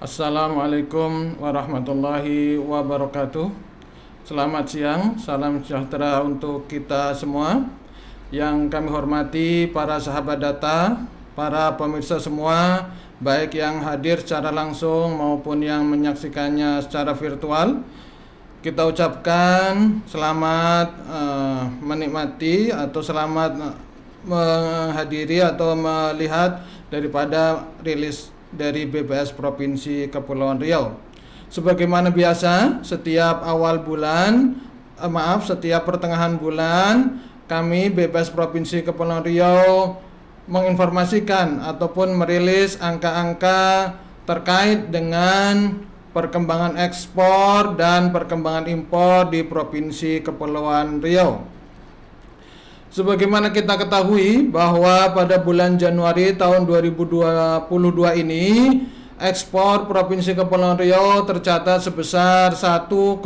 Assalamualaikum warahmatullahi wabarakatuh. Selamat siang, salam sejahtera untuk kita semua. Yang kami hormati para sahabat data, para pemirsa semua, baik yang hadir secara langsung maupun yang menyaksikannya secara virtual. Kita ucapkan selamat menikmati atau selamat menghadiri atau melihat daripada rilis dari BPS Provinsi Kepulauan Riau. Sebagaimana biasa, setiap setiap pertengahan bulan, kami BPS Provinsi Kepulauan Riau menginformasikan ataupun merilis angka-angka terkait dengan perkembangan ekspor dan perkembangan impor di Provinsi Kepulauan Riau. Sebagaimana kita ketahui bahwa pada bulan Januari tahun 2022 ini ekspor Provinsi Kepulauan Riau tercatat sebesar 1,3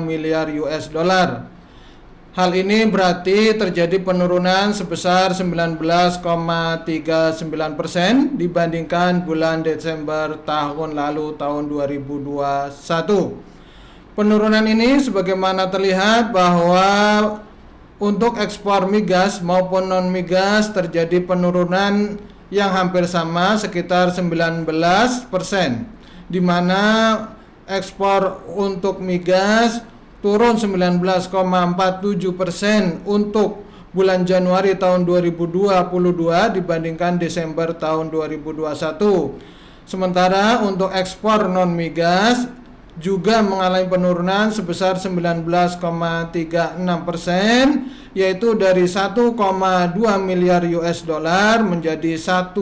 miliar US dollar. Hal ini berarti terjadi penurunan sebesar 19,39% dibandingkan bulan Desember tahun lalu tahun 2021. Penurunan ini sebagaimana terlihat bahwa untuk ekspor migas maupun non migas terjadi penurunan yang hampir sama sekitar 19%, di mana ekspor untuk migas turun 19,47% untuk bulan Januari tahun 2022 dibandingkan Desember tahun 2021. Sementara untuk ekspor non migas juga mengalami penurunan sebesar 19,36%, yaitu dari 1,2 miliar US dollar menjadi 1,0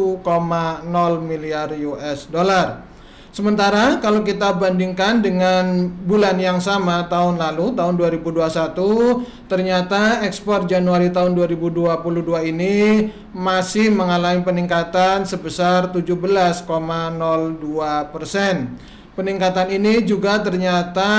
miliar US dollar. Sementara kalau kita bandingkan dengan bulan yang sama tahun lalu, tahun 2021, ternyata ekspor Januari tahun 2022 ini masih mengalami peningkatan sebesar 17,02%. Peningkatan ini juga ternyata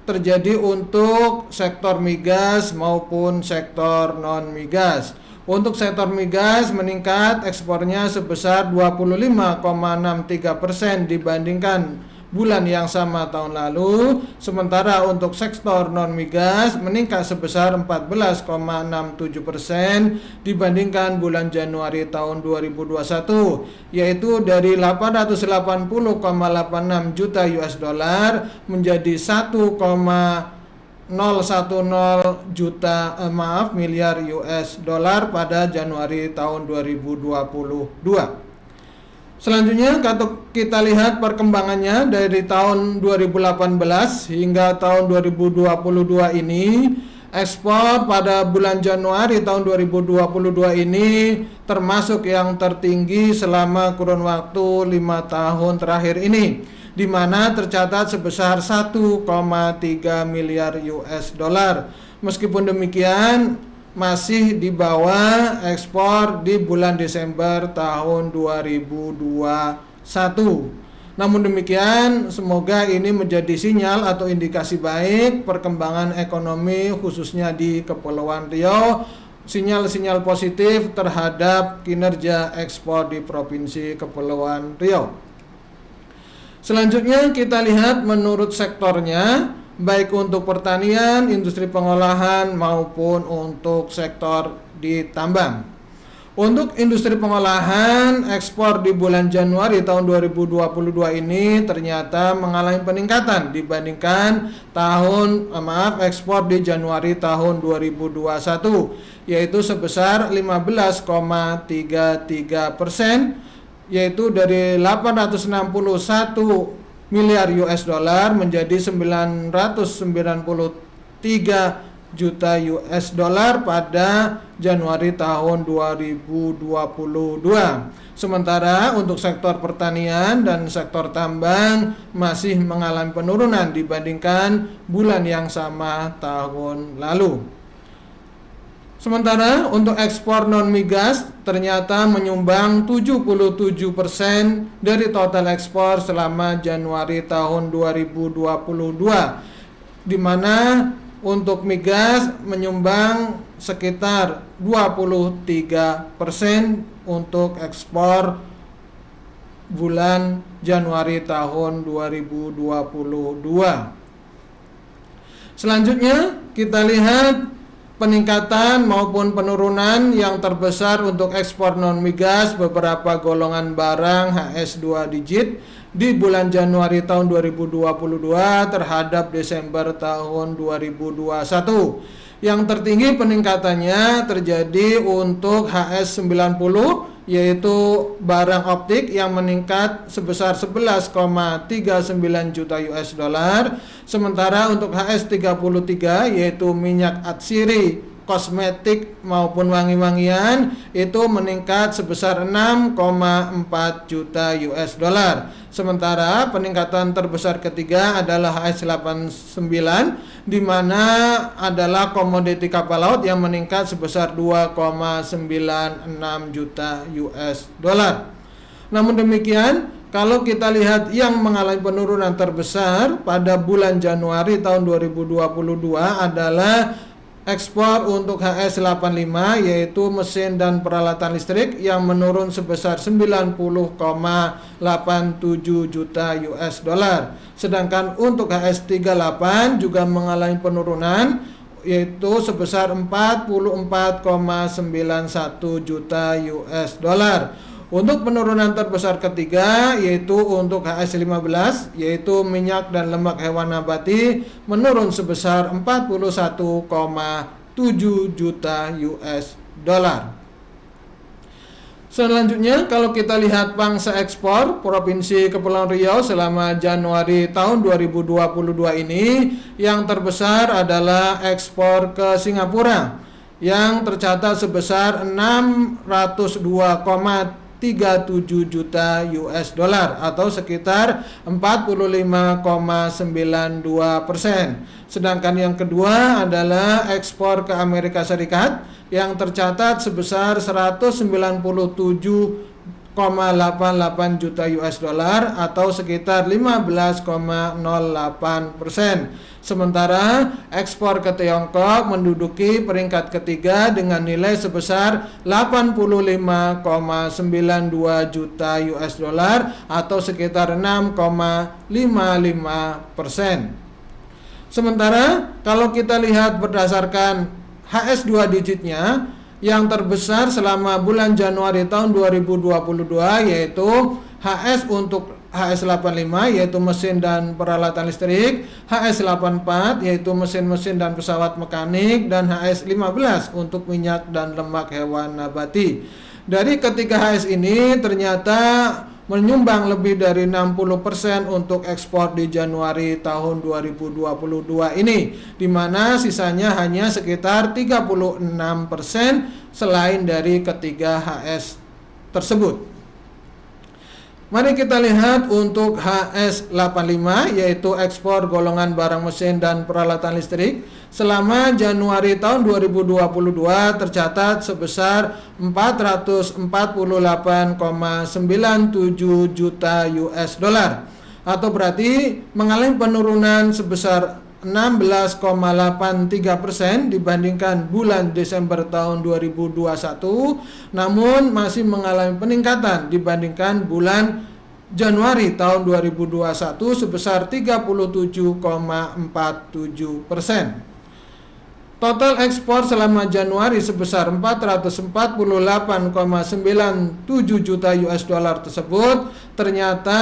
terjadi untuk sektor migas maupun sektor non migas. Untuk sektor migas meningkat ekspornya sebesar 25,63% dibandingkan bulan yang sama tahun lalu. Sementara untuk sektor non migas meningkat sebesar 14,67% dibandingkan bulan Januari tahun 2021, yaitu dari 880,86 juta US dollar menjadi 1,010 miliar US dollar pada Januari tahun 2022. Selanjutnya kita lihat perkembangannya dari tahun 2018 hingga tahun 2022 ini. Ekspor pada bulan Januari tahun 2022 ini termasuk yang tertinggi selama kurun waktu 5 tahun terakhir ini, di mana tercatat sebesar 1,3 miliar US dollar. Meskipun demikian, masih di bawah ekspor di bulan Desember tahun 2021. Namun demikian, semoga ini menjadi sinyal atau indikasi baik perkembangan ekonomi khususnya di Kepulauan Riau, sinyal-sinyal positif terhadap kinerja ekspor di Provinsi Kepulauan Riau. Selanjutnya kita lihat menurut sektornya, baik untuk pertanian, industri pengolahan maupun untuk sektor di tambang. Untuk industri pengolahan, ekspor di bulan Januari tahun 2022 ini ternyata mengalami peningkatan dibandingkan ekspor di Januari tahun 2021, yaitu sebesar 15,33%, yaitu dari 861 miliar US dollar menjadi 993 juta US dollar pada Januari tahun 2022. Sementara untuk sektor pertanian dan sektor tambang masih mengalami penurunan dibandingkan bulan yang sama tahun lalu. Sementara untuk ekspor non migas ternyata menyumbang 77% dari total ekspor selama Januari tahun 2022, di mana untuk migas menyumbang sekitar 23% untuk ekspor bulan Januari tahun 2022. Selanjutnya kita lihat peningkatan maupun penurunan yang terbesar untuk ekspor non migas beberapa golongan barang HS 2 digit di bulan Januari tahun 2022 terhadap Desember tahun 2021. Yang tertinggi peningkatannya terjadi untuk HS 90, yaitu barang optik yang meningkat sebesar 11,39 juta US dollar. Sementara untuk HS 33 yaitu minyak atsiri, kosmetik maupun wangi-wangian itu meningkat sebesar 6,4 juta US dollar. Sementara peningkatan terbesar ketiga adalah HS 89 di mana adalah komoditi kapal laut yang meningkat sebesar 2,96 juta US dollar. Namun demikian, kalau kita lihat yang mengalami penurunan terbesar pada bulan Januari tahun 2022 adalah ekspor untuk HS 85 yaitu mesin dan peralatan listrik yang menurun sebesar 90,87 juta US dollar. Sedangkan untuk HS 38 juga mengalami penurunan yaitu sebesar 44,91 juta US dollar. Untuk penurunan terbesar ketiga yaitu untuk HS 15 yaitu minyak dan lemak hewan nabati menurun sebesar 41,7 juta US dollar. Selanjutnya kalau kita lihat pangsa ekspor Provinsi Kepulauan Riau selama Januari tahun 2022 ini, yang terbesar adalah ekspor ke Singapura yang tercatat sebesar 602,37 juta US dollar atau sekitar 45,92%. Sedangkan yang kedua adalah ekspor ke Amerika Serikat yang tercatat sebesar 197,88 juta US dollar atau sekitar 15,08%. Sementara ekspor ke Tiongkok menduduki peringkat ketiga dengan nilai sebesar 85,92 juta US dollar atau sekitar 6,55%. Sementara kalau kita lihat berdasarkan HS 2 digitnya, yang terbesar selama bulan Januari tahun 2022 yaitu HS untuk HS 85 yaitu mesin dan peralatan listrik, HS 84 yaitu mesin-mesin dan pesawat mekanik, dan HS 15 untuk minyak dan lemak hewan nabati. Dari ketiga HS ini ternyata menyumbang lebih dari 60% untuk ekspor di Januari tahun 2022 ini, di mana sisanya hanya sekitar 36% selain dari ketiga HS tersebut. Mari kita lihat untuk HS 85 yaitu ekspor golongan barang mesin dan peralatan listrik selama Januari tahun 2022 tercatat sebesar 448,97 juta US dollar atau berarti mengalami penurunan sebesar 16,83% dibandingkan bulan Desember tahun 2021, namun masih mengalami peningkatan dibandingkan bulan Januari tahun 2021 sebesar 37,47%. Total ekspor selama Januari sebesar 448,97 juta US dollar tersebut ternyata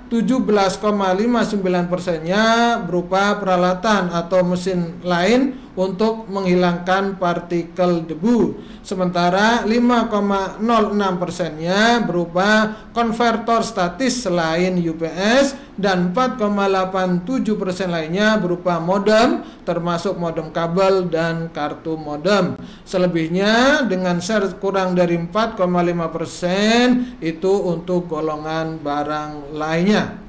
17,59%-nya berupa peralatan atau mesin lain untuk menghilangkan partikel debu. Sementara 5,06%-nya berupa konvertor statis selain UPS dan 4,87% lainnya berupa modem termasuk modem kabel dan kartu modem. Selebihnya dengan share kurang dari 4,5% itu untuk golongan barang lainnya.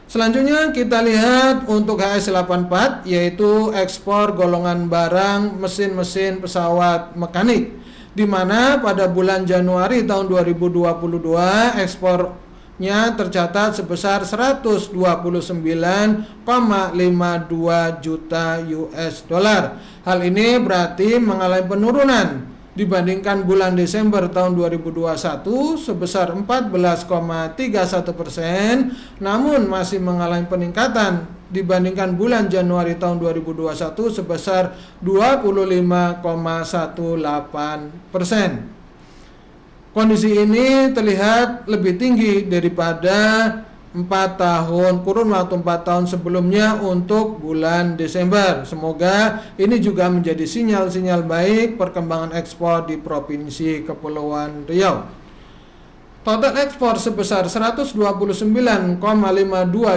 Selanjutnya kita lihat untuk HS 84 yaitu ekspor golongan barang mesin-mesin pesawat mekanik, di mana pada bulan Januari tahun 2022 ekspornya tercatat sebesar 129,52 juta US dollar. Hal ini berarti mengalami penurunan dibandingkan bulan Desember tahun 2021 sebesar 14,31%, namun masih mengalami peningkatan dibandingkan bulan Januari tahun 2021 sebesar 25,18%. Kondisi ini terlihat lebih tinggi daripada 4 tahun kurun waktu 4 tahun sebelumnya untuk bulan Desember. Semoga ini juga menjadi sinyal-sinyal baik perkembangan ekspor di Provinsi Kepulauan Riau. Total ekspor sebesar 129,52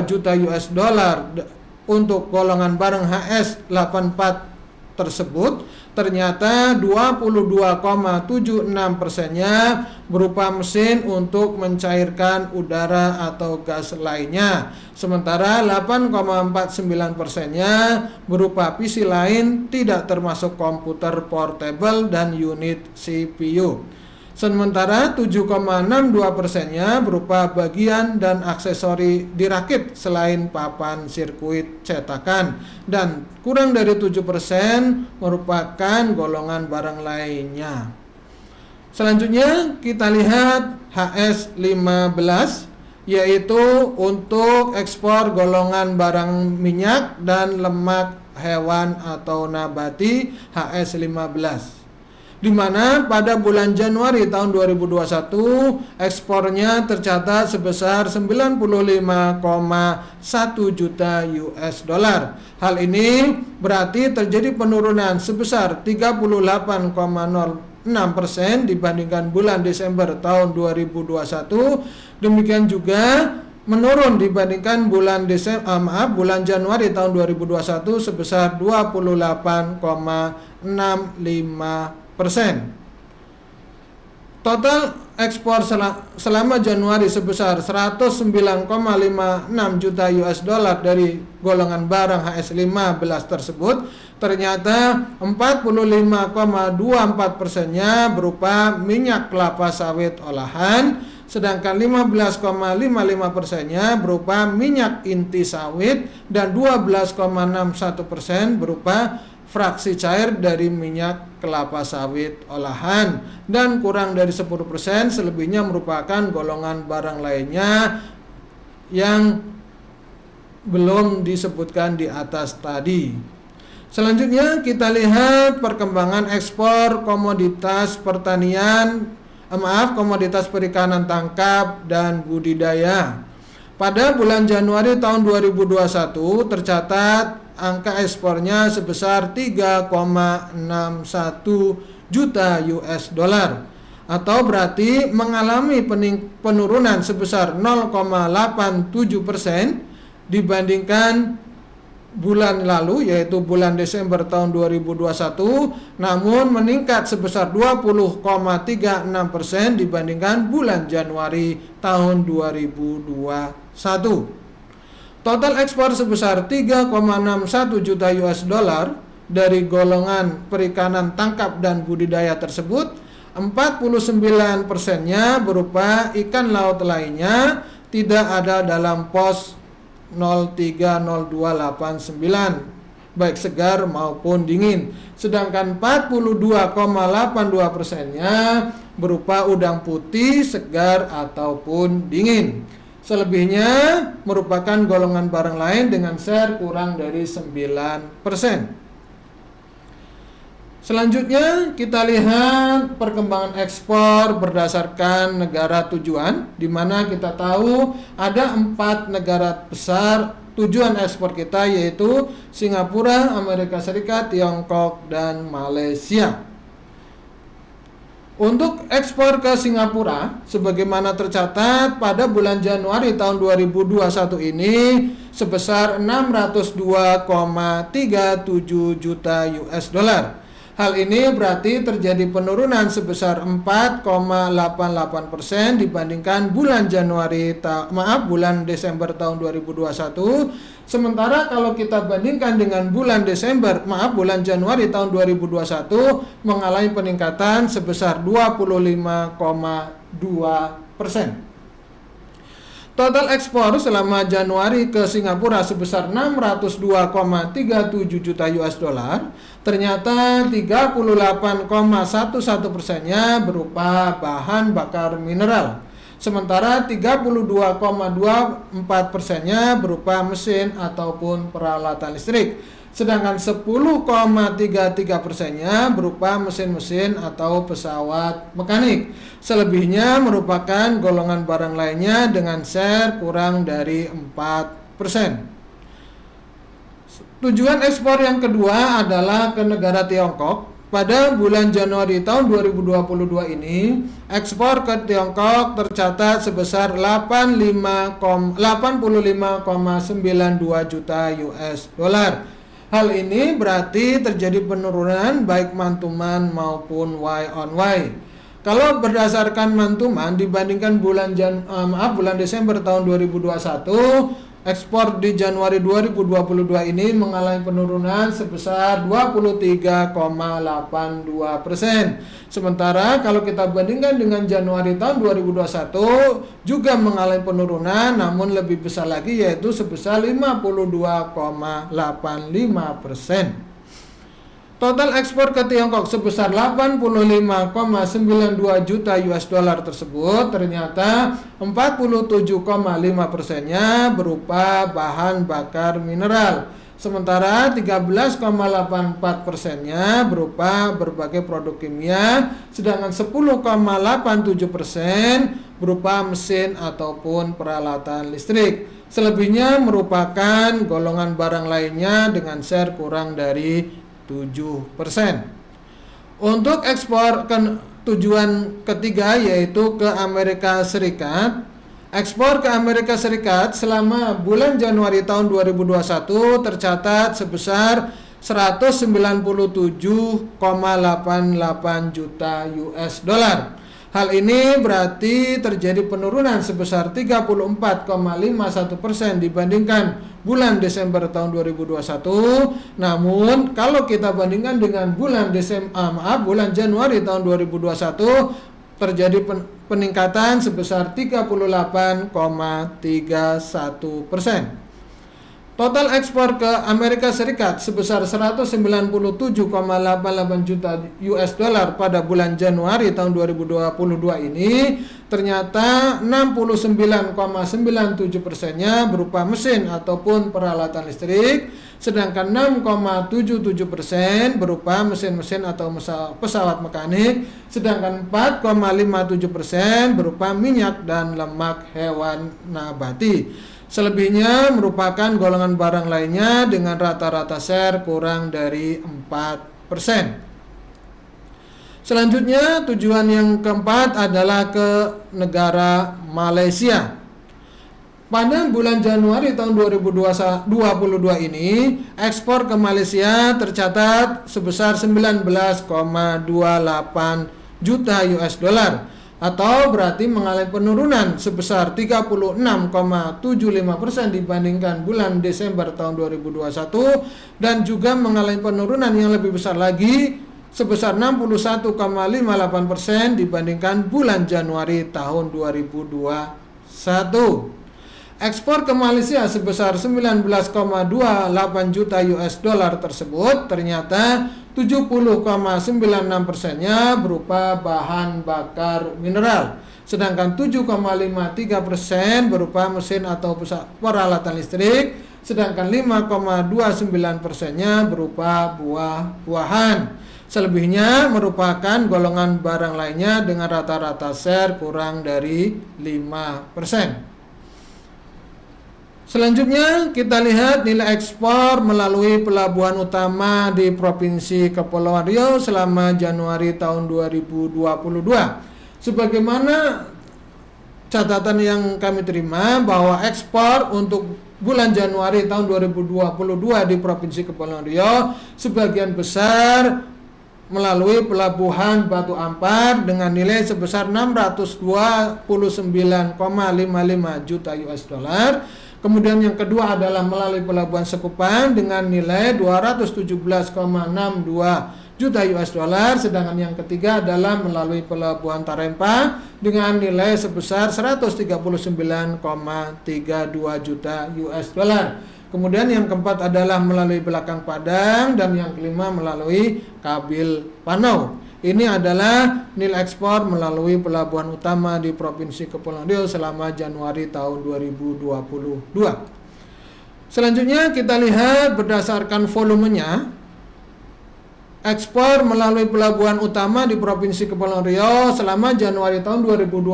juta US dollar untuk golongan barang HS 84 tersebut ternyata 22,76%-nya berupa mesin untuk mencairkan udara atau gas lainnya, sementara 8,49%-nya berupa PC lain tidak termasuk komputer portable dan unit CPU. Sementara 7,62%-nya berupa bagian dan aksesori dirakit selain papan sirkuit cetakan, dan kurang dari 7% merupakan golongan barang lainnya. Selanjutnya kita lihat HS15, yaitu untuk ekspor golongan barang minyak dan lemak hewan atau nabati HS15. Di mana pada bulan Januari tahun 2021 ekspornya tercatat sebesar 95,1 juta US dollar. Hal ini berarti terjadi penurunan sebesar 38,06% dibandingkan bulan Desember tahun 2021. Demikian juga menurun dibandingkan bulan Januari tahun 2021 sebesar 28,65%. Total ekspor selama Januari sebesar 109,56 juta US dollar dari golongan barang HS15 tersebut ternyata 45,24%-nya berupa minyak kelapa sawit olahan, sedangkan 15,55%-nya berupa minyak inti sawit dan 12,61% berupa fraksi cair dari minyak kelapa sawit olahan, dan kurang dari 10% selebihnya merupakan golongan barang lainnya yang belum disebutkan di atas tadi. Selanjutnya kita lihat perkembangan ekspor komoditas komoditas perikanan tangkap dan budidaya. Pada bulan Januari tahun 2021 tercatat angka ekspornya sebesar 3,61 juta US dollar, atau berarti mengalami penurunan sebesar 0,87% dibandingkan bulan lalu, yaitu bulan Desember tahun 2021, namun meningkat sebesar 20,36% dibandingkan bulan Januari tahun 2021. Total ekspor sebesar 3,61 juta US dollar dari golongan perikanan tangkap dan budidaya tersebut, 49%-nya berupa ikan laut lainnya tidak ada dalam pos 030289, baik segar maupun dingin. Sedangkan 42,82%-nya berupa udang putih, segar ataupun dingin. Selebihnya merupakan golongan barang lain dengan share kurang dari 9%. Selanjutnya kita lihat perkembangan ekspor berdasarkan negara tujuan, di mana kita tahu ada 4 negara besar tujuan ekspor kita, yaitu Singapura, Amerika Serikat, Tiongkok, dan Malaysia. Untuk ekspor ke Singapura, sebagaimana tercatat pada bulan Januari tahun 2021 ini sebesar 602,37 juta US dollar. Hal ini berarti terjadi penurunan sebesar 4,88% dibandingkan bulan Desember tahun 2021. Sementara kalau kita bandingkan dengan bulan Januari tahun 2021 mengalami peningkatan sebesar 25,2%. Total ekspor selama Januari ke Singapura sebesar 602,37 juta US dollar. Ternyata 38,11%-nya berupa bahan bakar mineral. Sementara 32,24%-nya berupa mesin ataupun peralatan listrik. Sedangkan 10,33%-nya berupa mesin-mesin atau pesawat mekanik. Selebihnya merupakan golongan barang lainnya dengan share kurang dari 4%. Tujuan ekspor yang kedua adalah ke negara Tiongkok. Pada bulan Januari tahun 2022 ini, ekspor ke Tiongkok tercatat sebesar 85,92 juta US dollar. Hal ini berarti terjadi penurunan baik month to month maupun Y on Y. Kalau berdasarkan month to month dibandingkan bulan Desember tahun 2021, ekspor di Januari 2022 ini mengalami penurunan sebesar 23,82%. Sementara kalau kita bandingkan dengan Januari tahun 2021 juga mengalami penurunan namun lebih besar lagi, yaitu sebesar 52,85%. Total ekspor ke Tiongkok sebesar 85,92 juta US dollar tersebut ternyata 47,5%-nya berupa bahan bakar mineral. Sementara 13,84%-nya berupa berbagai produk kimia, sedangkan 10,87% berupa mesin ataupun peralatan listrik. Selebihnya merupakan golongan barang lainnya dengan share kurang dari 7%. Untuk ekspor ke tujuan ketiga yaitu ke Amerika Serikat. Ekspor ke Amerika Serikat selama bulan Januari tahun 2021 tercatat sebesar 197,88 juta US dollar. Hal ini berarti terjadi penurunan sebesar 34,51% dibandingkan bulan Desember tahun 2021. Namun kalau kita bandingkan dengan bulan Januari tahun 2021 terjadi peningkatan sebesar 38,31%. Total ekspor ke Amerika Serikat sebesar 197,88 juta US dollar pada bulan Januari tahun 2022 ini ternyata 69,97%-nya berupa mesin ataupun peralatan listrik, sedangkan 6,77% berupa mesin-mesin atau pesawat mekanik, sedangkan 4,57% berupa minyak dan lemak hewan nabati. Selebihnya merupakan golongan barang lainnya dengan rata-rata share kurang dari 4%. Selanjutnya tujuan yang keempat adalah ke negara Malaysia. Pada bulan Januari tahun 2022 ini, ekspor ke Malaysia tercatat sebesar 19,28 juta US dollar. Atau berarti mengalami penurunan sebesar 36,75% dibandingkan bulan Desember tahun 2021 dan juga mengalami penurunan yang lebih besar lagi sebesar 61,58% dibandingkan bulan Januari tahun 2021. Ekspor ke Malaysia sebesar 19,28 juta US dollar tersebut ternyata 70,96%-nya berupa bahan bakar mineral, sedangkan 7,53% berupa mesin atau peralatan listrik, sedangkan 5,29%-nya berupa buah-buahan. Selebihnya merupakan golongan barang lainnya dengan rata-rata share kurang dari 5%. Selanjutnya kita lihat nilai ekspor melalui pelabuhan utama di Provinsi Kepulauan Riau selama Januari tahun 2022. Sebagaimana catatan yang kami terima bahwa ekspor untuk bulan Januari tahun 2022 di Provinsi Kepulauan Riau sebagian besar melalui pelabuhan Batu Ampar dengan nilai sebesar 629,55 juta US dollar. Kemudian yang kedua adalah melalui pelabuhan Sekupang dengan nilai 217,62 juta US dollar, sedangkan yang ketiga adalah melalui pelabuhan Tarempa dengan nilai sebesar 139,32 juta US dollar. Kemudian yang keempat adalah melalui Belakang Padang, dan yang kelima melalui Kabil Panau. Ini adalah nilai ekspor melalui pelabuhan utama di Provinsi Kepulauan Riau selama Januari tahun 2022. Selanjutnya kita lihat berdasarkan volumenya. Ekspor melalui pelabuhan utama di Provinsi Kepulauan Riau selama Januari tahun 2022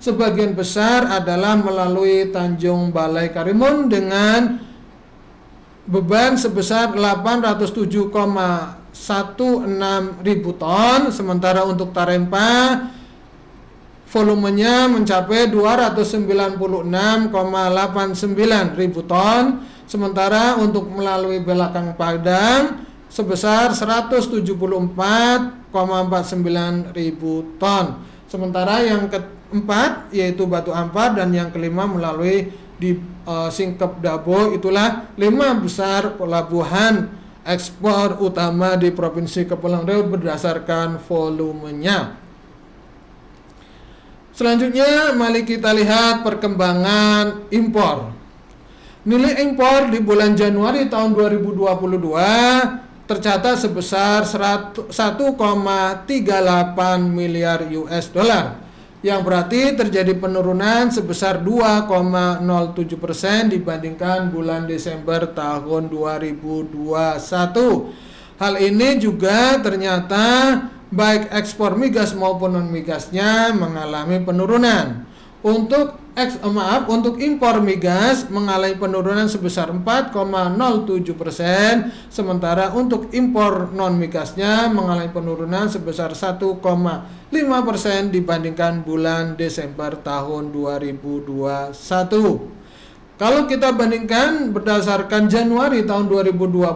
sebagian besar adalah melalui Tanjung Balai Karimun dengan beban sebesar 807,16 ribu ton, sementara untuk Tarempa volumenya mencapai 296,89 ribu ton, sementara untuk melalui Belakang Padang sebesar 174,49 ribu ton. Sementara yang keempat yaitu Batu Ampar, dan yang kelima melalui di Singkep Dabo. Itulah 5 besar pelabuhan ekspor utama di Provinsi Kepulauan Riau berdasarkan volumenya. Selanjutnya mari kita lihat perkembangan impor. Nilai impor di bulan Januari tahun 2022 tercatat sebesar 1,38 miliar US dollar, yang berarti terjadi penurunan sebesar 2,07% dibandingkan bulan Desember tahun 2021. Hal ini juga ternyata baik ekspor migas maupun non migasnya mengalami penurunan. Untuk impor migas mengalami penurunan sebesar 4,07%, sementara untuk impor non migasnya mengalami penurunan sebesar 1,5% dibandingkan bulan Desember tahun 2021. Kalau kita bandingkan berdasarkan Januari tahun 2021,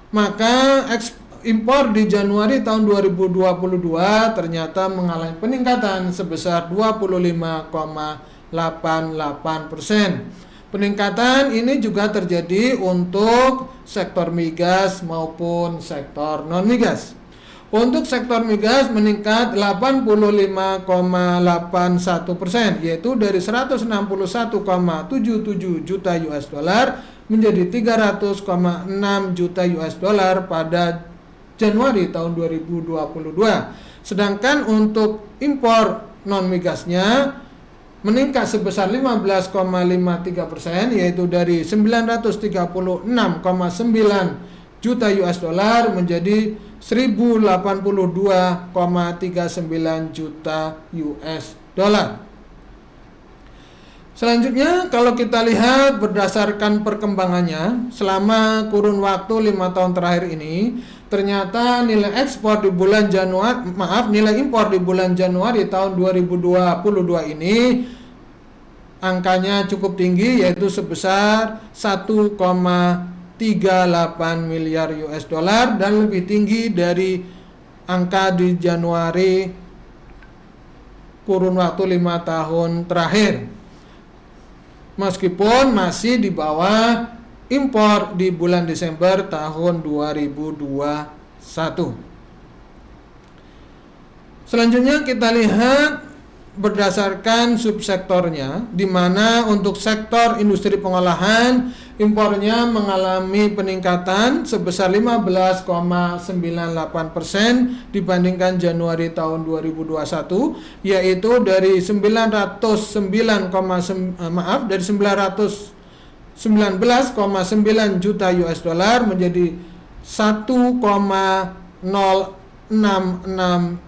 maka impor di Januari tahun 2022 ternyata mengalami peningkatan sebesar 25,88%. Peningkatan ini juga terjadi untuk sektor migas maupun sektor non migas. Untuk sektor migas meningkat 85,81%, yaitu dari 161,77 juta US dollar menjadi 300,6 juta US dollar pada Januari tahun 2022. Sedangkan untuk impor non migasnya meningkat sebesar 15,53%, yaitu dari 936,9 juta US dollar menjadi 1082,39 juta US dollar. Selanjutnya kalau kita lihat berdasarkan perkembangannya selama kurun waktu 5 tahun terakhir ini, ternyata nilai impor di bulan Januari tahun 2022 ini angkanya cukup tinggi, yaitu sebesar 1,38 miliar US dollar dan lebih tinggi dari angka di Januari kurun waktu 5 tahun terakhir. Meskipun masih di bawah impor di bulan Desember tahun 2021. Selanjutnya kita lihat berdasarkan subsektornya, di mana untuk sektor industri pengolahan impornya mengalami peningkatan sebesar 15,98% dibandingkan Januari tahun 2021, yaitu dari 919,9 juta US dollar menjadi 1,066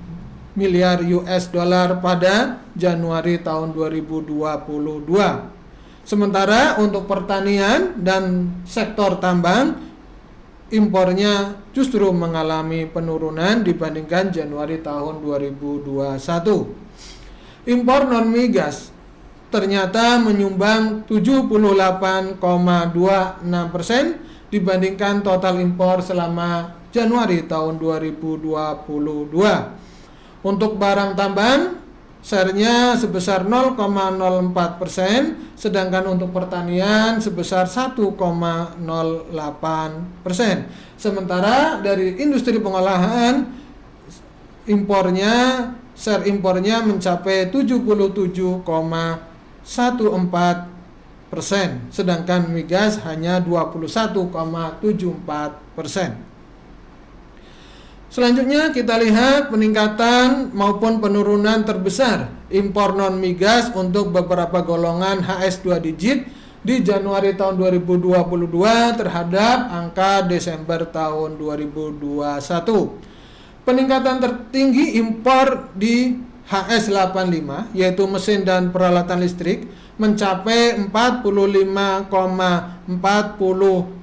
miliar US dollar pada Januari tahun 2022. Sementara untuk pertanian dan sektor tambang impornya justru mengalami penurunan dibandingkan Januari tahun 2021. Impor non migas ternyata menyumbang 78,26% dibandingkan total impor selama Januari tahun 2022. Untuk barang tambang share-nya sebesar 0,04%, sedangkan untuk pertanian sebesar 1,08%. Sementara dari industri pengolahan share impornya mencapai 77,14%, sedangkan migas hanya 21,74%. Selanjutnya kita lihat peningkatan maupun penurunan terbesar impor non migas untuk beberapa golongan HS2 digit di Januari tahun 2022 terhadap angka Desember tahun 2021. Peningkatan tertinggi impor di HS85 yaitu mesin dan peralatan listrik mencapai 45,40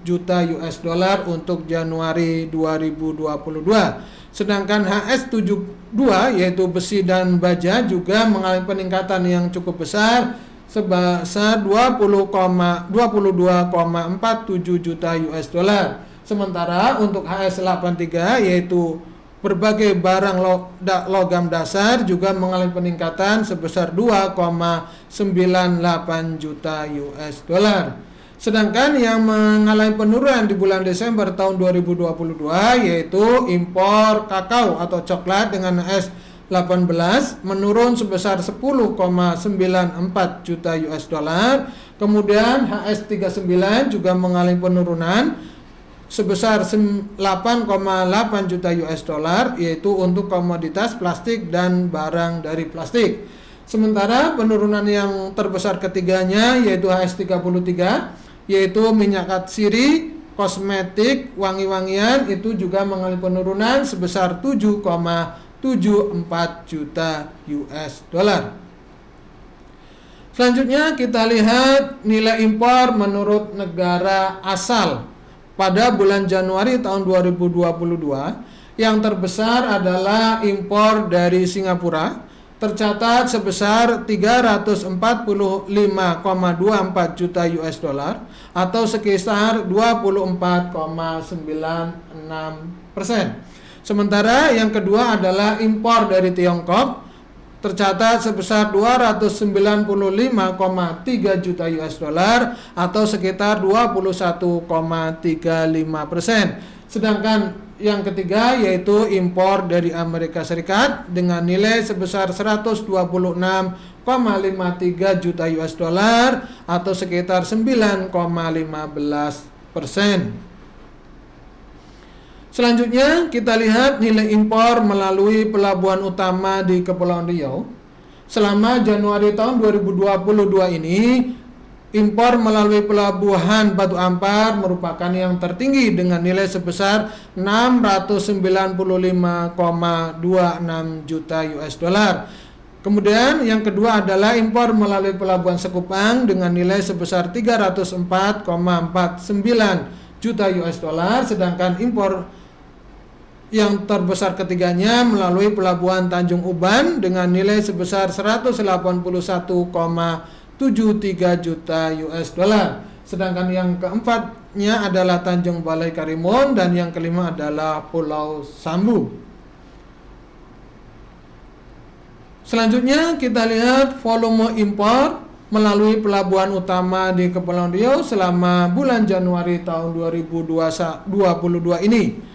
juta US dollar untuk Januari 2022. Sedangkan HS72 yaitu besi dan baja juga mengalami peningkatan yang cukup besar sebesar 22,47 juta US dollar. Sementara untuk HS83 yaitu berbagai barang logam dasar juga mengalami peningkatan sebesar 2,98 juta US dollar. Sedangkan yang mengalami penurunan di bulan Desember tahun 2022 yaitu impor kakao atau coklat dengan HS18 menurun sebesar 10,94 juta US dollar. Kemudian HS39 juga mengalami penurunan sebesar 8,8 juta US dollar yaitu untuk komoditas plastik dan barang dari plastik. Sementara penurunan yang terbesar ketiganya yaitu HS33 yaitu minyak katsiri, kosmetik, wangi-wangian itu juga mengalami penurunan sebesar 7,74 juta US dollar. Selanjutnya kita lihat nilai impor menurut negara asal. Pada bulan Januari tahun 2022, yang terbesar adalah impor dari Singapura, tercatat sebesar 345,24 juta US dollar atau sekitar 24,96%. Sementara yang kedua adalah impor dari Tiongkok, tercatat sebesar 295,3 juta US dollar atau sekitar 21,35%. Sedangkan yang ketiga yaitu impor dari Amerika Serikat dengan nilai sebesar 126,53 juta US dollar atau sekitar 9,15%. Selanjutnya kita lihat nilai impor melalui pelabuhan utama di Kepulauan Riau. Selama Januari tahun 2022 ini, impor melalui pelabuhan Batu Ampar merupakan yang tertinggi dengan nilai sebesar 695,26 juta US dollar. Kemudian yang kedua adalah impor melalui pelabuhan Sekupang dengan nilai sebesar 304,49 juta US dollar, sedangkan impor yang terbesar ketiganya melalui pelabuhan Tanjung Uban dengan nilai sebesar 181,73 juta US dollar. Sedangkan yang keempatnya adalah Tanjung Balai Karimun dan yang kelima adalah Pulau Sambu. Selanjutnya kita lihat volume impor melalui pelabuhan utama di Kepulauan Riau selama bulan Januari tahun 2022 ini.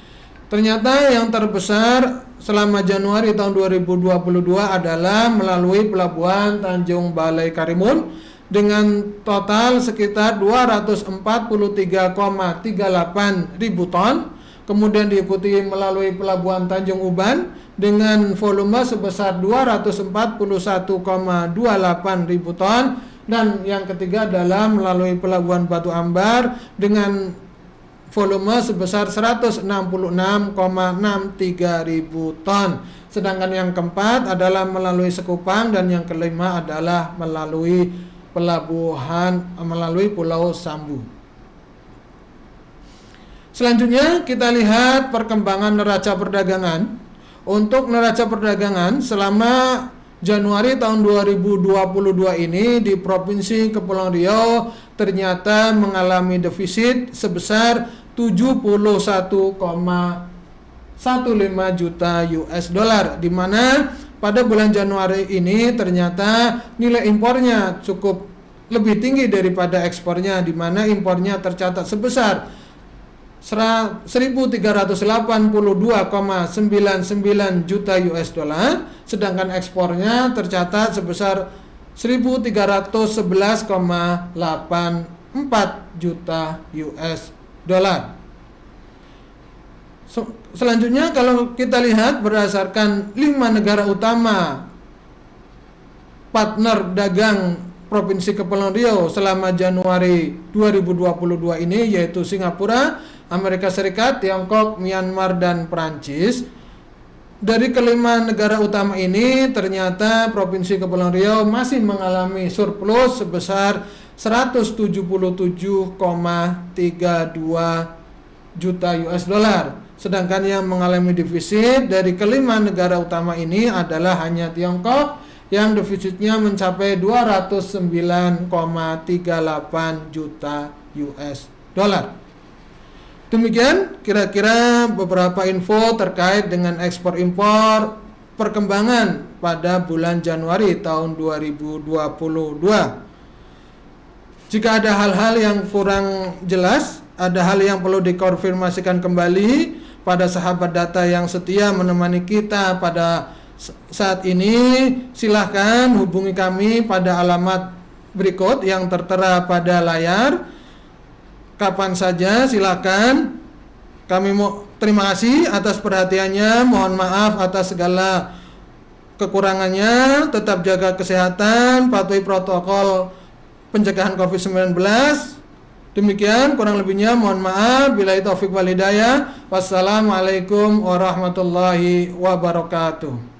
Ternyata yang terbesar selama Januari tahun 2022 adalah melalui pelabuhan Tanjung Balai Karimun dengan total sekitar 243,38 ribu ton. Kemudian diikuti melalui pelabuhan Tanjung Uban dengan volume sebesar 241,28 ribu ton. Dan yang ketiga adalah melalui pelabuhan Batu Ampar dengan volume sebesar 166,63 ribu ton. Sedangkan yang keempat adalah melalui Sekupang dan yang kelima adalah melalui Pulau Sambu. Selanjutnya kita lihat perkembangan neraca perdagangan. Untuk neraca perdagangan selama Januari tahun 2022 ini di Provinsi Kepulauan Riau ternyata mengalami defisit sebesar 71,15 juta US dollar, di mana pada bulan Januari ini ternyata nilai impornya cukup lebih tinggi daripada ekspornya, di mana impornya tercatat sebesar 1.382,99 juta US dollar, sedangkan ekspornya tercatat sebesar 1.311,84 juta US dollar. Selanjutnya kalau kita lihat berdasarkan 5 negara utama partner dagang Provinsi Kepulauan Riau selama Januari 2022 ini, yaitu Singapura, Amerika Serikat, Tiongkok, Myanmar, dan Perancis. Dari kelima negara utama ini ternyata Provinsi Kepulauan Riau masih mengalami surplus sebesar 177,32 juta US dollar. Sedangkan yang mengalami defisit dari kelima negara utama ini adalah hanya Tiongkok yang defisitnya mencapai 209,38 juta US dollar. Demikian kira-kira beberapa info terkait dengan ekspor impor perkembangan pada bulan Januari tahun 2022. Jika ada hal-hal yang kurang jelas, ada hal yang perlu dikonfirmasikan kembali pada sahabat data yang setia menemani kita pada saat ini, silahkan hubungi kami pada alamat berikut yang tertera pada layar. Kapan saja silakan. Kami terima kasih atas perhatiannya. Mohon maaf atas segala kekurangannya. Tetap jaga kesehatan, patuhi protokol pencegahan COVID-19. Demikian kurang lebihnya, mohon maaf. Billahi taufiq wal hidayah. Wassalamualaikum warahmatullahi wabarakatuh.